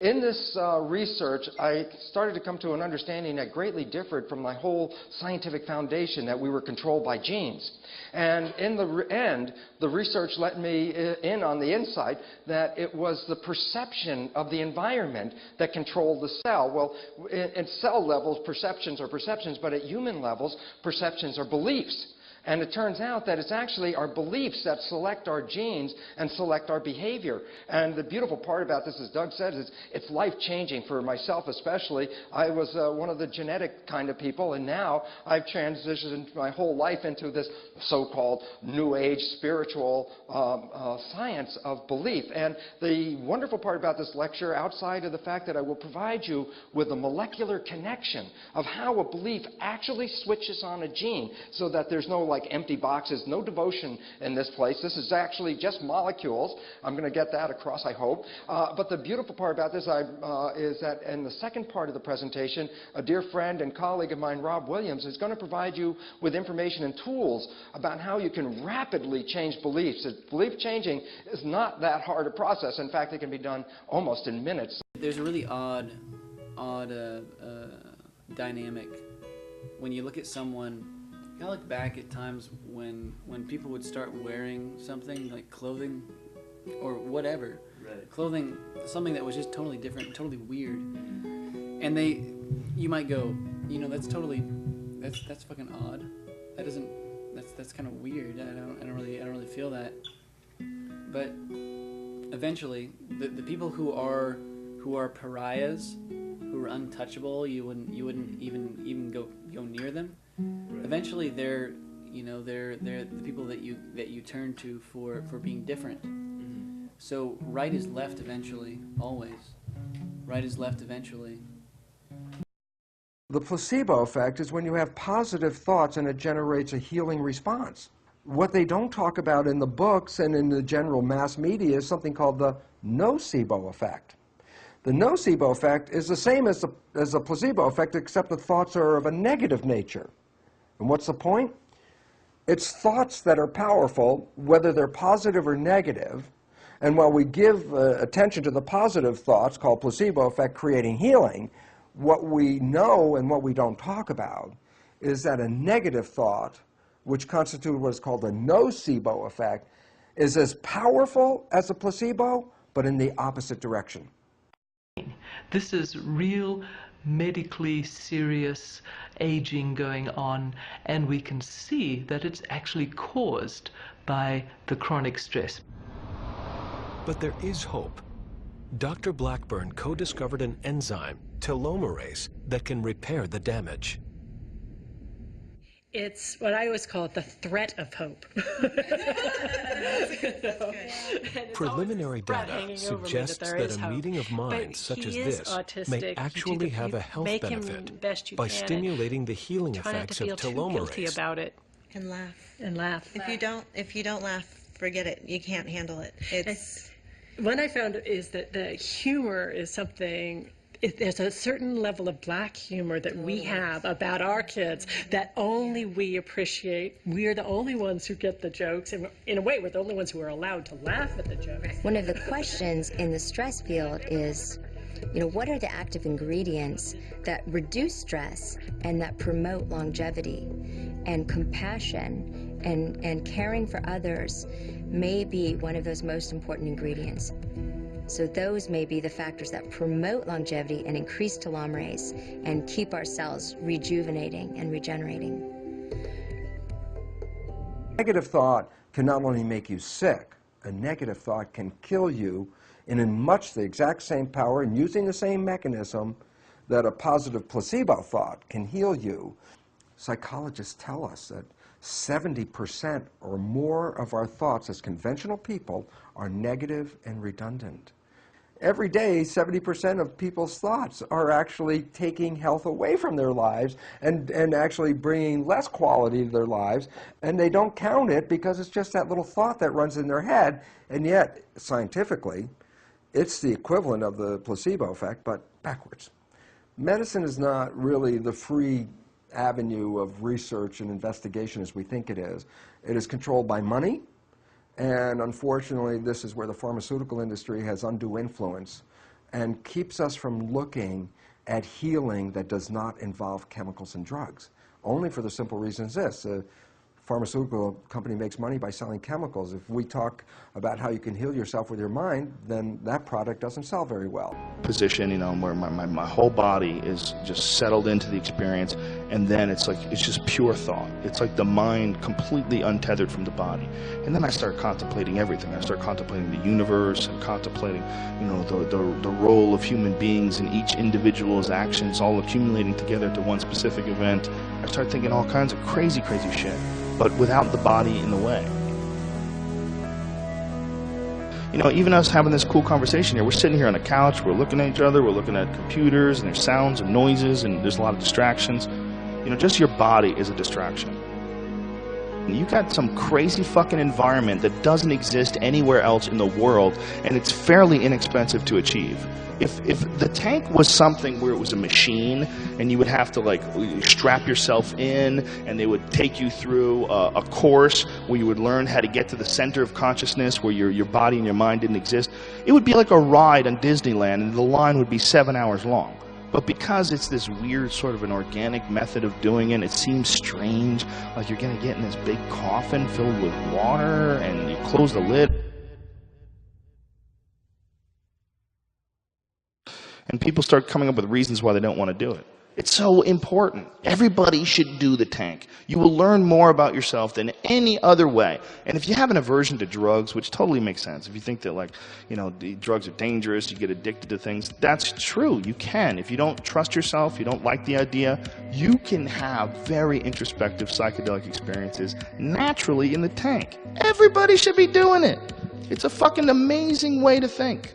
In this research, I started to come to an understanding that greatly differed from my whole scientific foundation that we were controlled by genes. And in the end, the research let me in on the insight that it was the perception of the environment that controlled the cell. Well, in cell levels, perceptions are perceptions, but at human levels, perceptions are beliefs. And it turns out that it's actually our beliefs that select our genes and select our behavior. And the beautiful part about this, as Doug said, is it's life-changing for myself especially. I was one of the genetic kind of people, and now I've transitioned my whole life into this so-called New Age spiritual science of belief. And the wonderful part about this lecture, outside of the fact that I will provide you with a molecular connection of how a belief actually switches on a gene so that there's no like empty boxes, no devotion in this place. This is actually just molecules. I'm going to get that across, I hope. But the beautiful part about this is that in the second part of the presentation, a dear friend and colleague of mine, Rob Williams, is going to provide you with information and tools about how you can rapidly change beliefs. Belief changing is not that hard a process. In fact, it can be done almost in minutes. There's a really odd dynamic when you look at someone. I look back at times when people would start wearing something like clothing or whatever, right. Clothing, something that was just totally different, totally weird, and you might go, you know, that's fucking odd. That's kind of weird. I don't really feel that. But eventually, the people who are pariahs, who are untouchable, you wouldn't even go near them. Right. Eventually, they're the people that you turn to for being different. Mm-hmm. So right is left eventually, always. Right is left eventually. The placebo effect is when you have positive thoughts and it generates a healing response. What they don't talk about in the books and in the general mass media is something called the nocebo effect. The nocebo effect is the same as the placebo effect, except the thoughts are of a negative nature. And what's the point? It's thoughts that are powerful, whether they're positive or negative. And while we give attention to the positive thoughts, called placebo effect, creating healing, what we know and what we don't talk about is that a negative thought, which constitutes what is called a nocebo effect, is as powerful as a placebo, but in the opposite direction. This is real medically serious aging going on, and we can see that it's actually caused by the chronic stress. But there is hope. Dr. Blackburn co-discovered an enzyme, telomerase, that can repair the damage. It's what I always call it, the threat of hope. Preliminary data suggests that a meeting of minds such as this may actually have a health benefit by stimulating the healing effects of telomerase. About it. And laugh. And laugh. If you don't laugh, forget it. You can't handle it. What I found is that the humor is something. There's a certain level of black humor that we have about our kids that only we appreciate. We are the only ones who get the jokes, and in a way, we're the only ones who are allowed to laugh at the jokes. One of the questions in the stress field is, what are the active ingredients that reduce stress and that promote longevity? And compassion and caring for others may be one of those most important ingredients. So those may be the factors that promote longevity and increase telomerase and keep our cells rejuvenating and regenerating. Negative thought can not only make you sick, a negative thought can kill you in much the exact same power and using the same mechanism that a positive placebo thought can heal you. Psychologists tell us that 70% or more of our thoughts as conventional people are negative and redundant. Every day, 70% of people's thoughts are actually taking health away from their lives and actually bringing less quality to their lives, and they don't count it because it's just that little thought that runs in their head, and yet, scientifically, it's the equivalent of the placebo effect, but backwards. Medicine is not really the free avenue of research and investigation as we think it is. It is controlled by money, and unfortunately this is where the pharmaceutical industry has undue influence and keeps us from looking at healing that does not involve chemicals and drugs. Only for the simple reason is this. A pharmaceutical company makes money by selling chemicals. If we talk about how you can heal yourself with your mind, then that product doesn't sell very well. Position, you know, where my whole body is just settled into the experience, and then it's like, it's just pure thought. It's like the mind completely untethered from the body. And then I start contemplating everything. I start contemplating the universe and contemplating, you know, the role of human beings in each individual's actions all accumulating together to one specific event. I start thinking all kinds of crazy, crazy shit, but without the body in the way. You know, even us having this cool conversation here, we're sitting here on a couch, we're looking at each other, we're looking at computers, and there's sounds and noises, and there's a lot of distractions. You know, just your body is a distraction. You got some crazy fucking environment that doesn't exist anywhere else in the world, and it's fairly inexpensive to achieve. If the tank was something where it was a machine, and you would have to like strap yourself in, and they would take you through a course where you would learn how to get to the center of consciousness where your body and your mind didn't exist, it would be like a ride on Disneyland, and the line would be 7 hours long. But because it's this weird sort of an organic method of doing it, it seems strange, like you're going to get in this big coffin filled with water, and you close the lid. And people start coming up with reasons why they don't want to do it. It's so important. Everybody should do the tank. You will learn more about yourself than any other way. And if you have an aversion to drugs, which totally makes sense, if you think that, like, you know, the drugs are dangerous, you get addicted to things, that's true. You can. If you don't trust yourself, you don't like the idea, you can have very introspective psychedelic experiences naturally in the tank. Everybody should be doing it. It's a fucking amazing way to think.